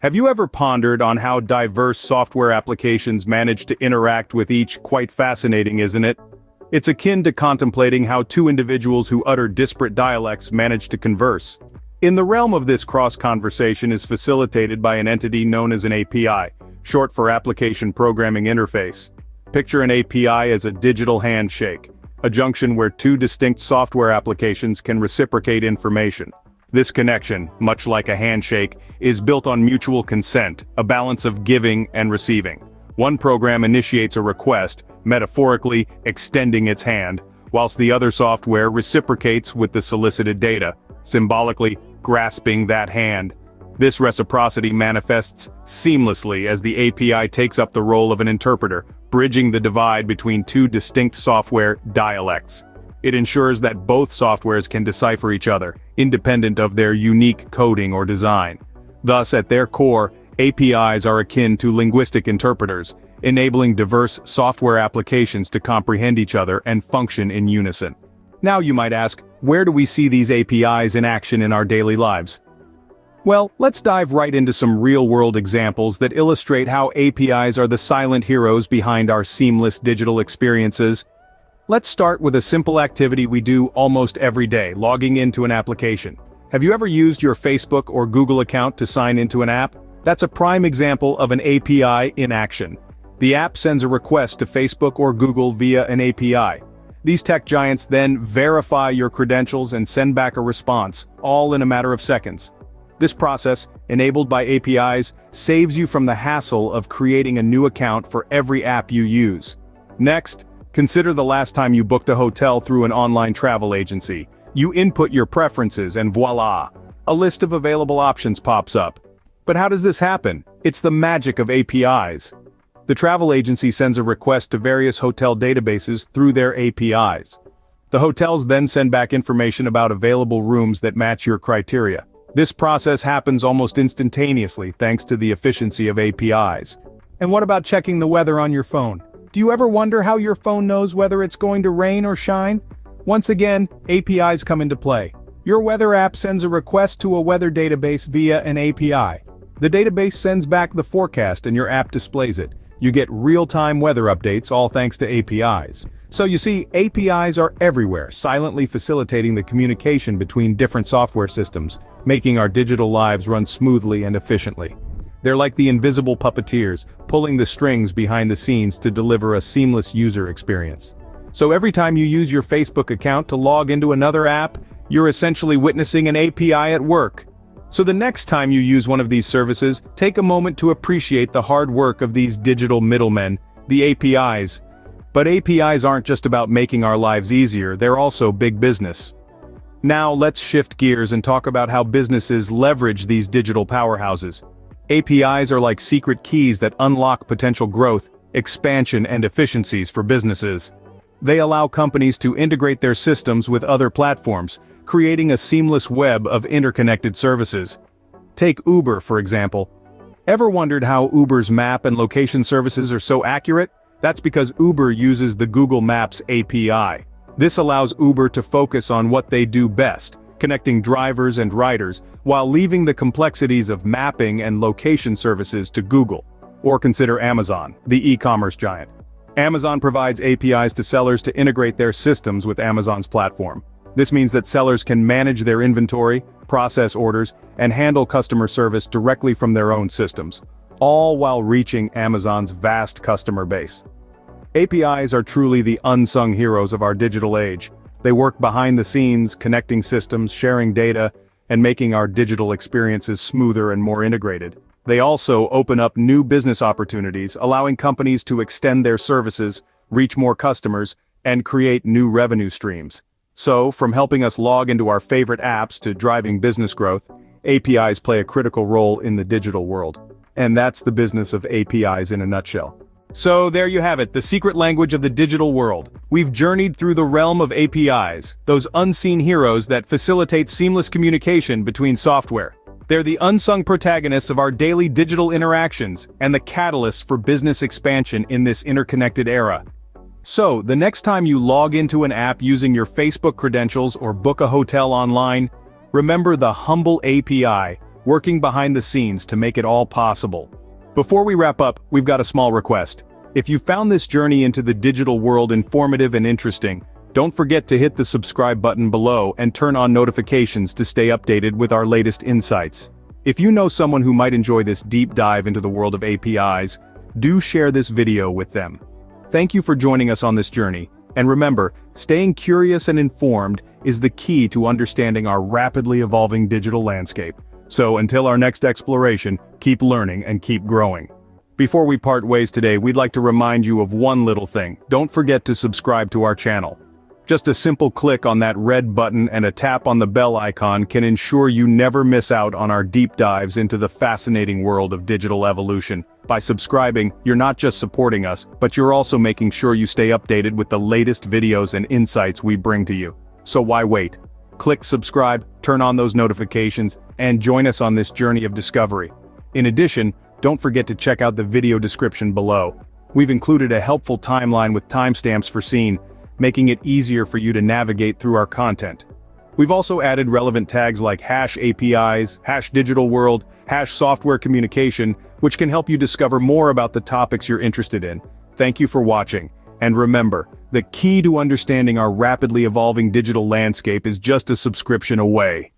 Have you ever pondered on how diverse software applications manage to interact with each? Quite fascinating, isn't it? It's akin to contemplating how two individuals who utter disparate dialects manage to converse. In the realm of this cross-conversation is facilitated by an entity known as an API, short for Application Programming Interface. Picture an API as a digital handshake, a junction where two distinct software applications can reciprocate information. This connection, much like a handshake, is built on mutual consent, a balance of giving and receiving. One program initiates a request, metaphorically extending its hand, whilst the other software reciprocates with the solicited data, symbolically grasping that hand. This reciprocity manifests seamlessly as the API takes up the role of an interpreter, bridging the divide between two distinct software dialects. It ensures that both softwares can decipher each other, independent of their unique coding or design. Thus, at their core, APIs are akin to linguistic interpreters, enabling diverse software applications to comprehend each other and function in unison. Now you might ask, where do we see these APIs in action in our daily lives? Well, let's dive right into some real-world examples that illustrate how APIs are the silent heroes behind our seamless digital experiences. Let's start with a simple activity we do almost every day, logging into an application. Have you ever used your Facebook or Google account to sign into an app? That's a prime example of an API in action. The app sends a request to Facebook or Google via an API. These tech giants then verify your credentials and send back a response, all in a matter of seconds. This process, enabled by APIs, saves you from the hassle of creating a new account for every app you use. Next, consider the last time you booked a hotel through an online travel agency. You input your preferences and voila, a list of available options pops up. But how does this happen? It's the magic of APIs. The travel agency sends a request to various hotel databases through their APIs. The hotels then send back information about available rooms that match your criteria. This process happens almost instantaneously thanks to the efficiency of APIs. And what about checking the weather on your phone? Do you ever wonder how your phone knows whether it's going to rain or shine? Once again, APIs come into play. Your weather app sends a request to a weather database via an API. The database sends back the forecast and your app displays it. You get real-time weather updates all thanks to APIs. So you see, APIs are everywhere, silently facilitating the communication between different software systems, making our digital lives run smoothly and efficiently. They're like the invisible puppeteers, pulling the strings behind the scenes to deliver a seamless user experience. So every time you use your Facebook account to log into another app, you're essentially witnessing an API at work. So the next time you use one of these services, take a moment to appreciate the hard work of these digital middlemen, the APIs. But APIs aren't just about making our lives easier, they're also big business. Now let's shift gears and talk about how businesses leverage these digital powerhouses. APIs are like secret keys that unlock potential growth, expansion, and efficiencies for businesses. They allow companies to integrate their systems with other platforms, creating a seamless web of interconnected services. Take Uber, for example. Ever wondered how Uber's map and location services are so accurate? That's because Uber uses the Google Maps API. This allows Uber to focus on what they do best, connecting drivers and riders, while leaving the complexities of mapping and location services to Google. Or consider Amazon, the e-commerce giant. Amazon provides APIs to sellers to integrate their systems with Amazon's platform. This means that sellers can manage their inventory, process orders, and handle customer service directly from their own systems, all while reaching Amazon's vast customer base. APIs are truly the unsung heroes of our digital age. They work behind the scenes, connecting systems, sharing data, and making our digital experiences smoother and more integrated. They also open up new business opportunities, allowing companies to extend their services, reach more customers, and create new revenue streams. So, from helping us log into our favorite apps to driving business growth, APIs play a critical role in the digital world. And that's the business of APIs in a nutshell. So there you have it, the secret language of the digital world. We've journeyed through the realm of APIs, those unseen heroes that facilitate seamless communication between software. They're the unsung protagonists of our daily digital interactions and the catalysts for business expansion in this interconnected era. So, the next time you log into an app using your Facebook credentials or book a hotel online, remember the humble API, working behind the scenes to make it all possible. Before we wrap up, we've got a small request. If you found this journey into the digital world informative and interesting, don't forget to hit the subscribe button below and turn on notifications to stay updated with our latest insights. If you know someone who might enjoy this deep dive into the world of APIs, do share this video with them. Thank you for joining us on this journey, and remember, staying curious and informed is the key to understanding our rapidly evolving digital landscape. So until our next exploration, keep learning and keep growing. Before we part ways today, we'd like to remind you of one little thing. Don't forget to subscribe to our channel. Just a simple click on that red button and a tap on the bell icon can ensure you never miss out on our deep dives into the fascinating world of digital evolution. By subscribing, you're not just supporting us, but you're also making sure you stay updated with the latest videos and insights we bring to you. So why wait? Click subscribe, turn on those notifications, and join us on this journey of discovery. In addition, don't forget to check out the video description below. We've included a helpful timeline with timestamps for scene, making it easier for you to navigate through our content. We've also added relevant tags like #APIs, #digitalworld, #software communication, which can help you discover more about the topics you're interested in. Thank you for watching, and remember, the key to understanding our rapidly evolving digital landscape is just a subscription away.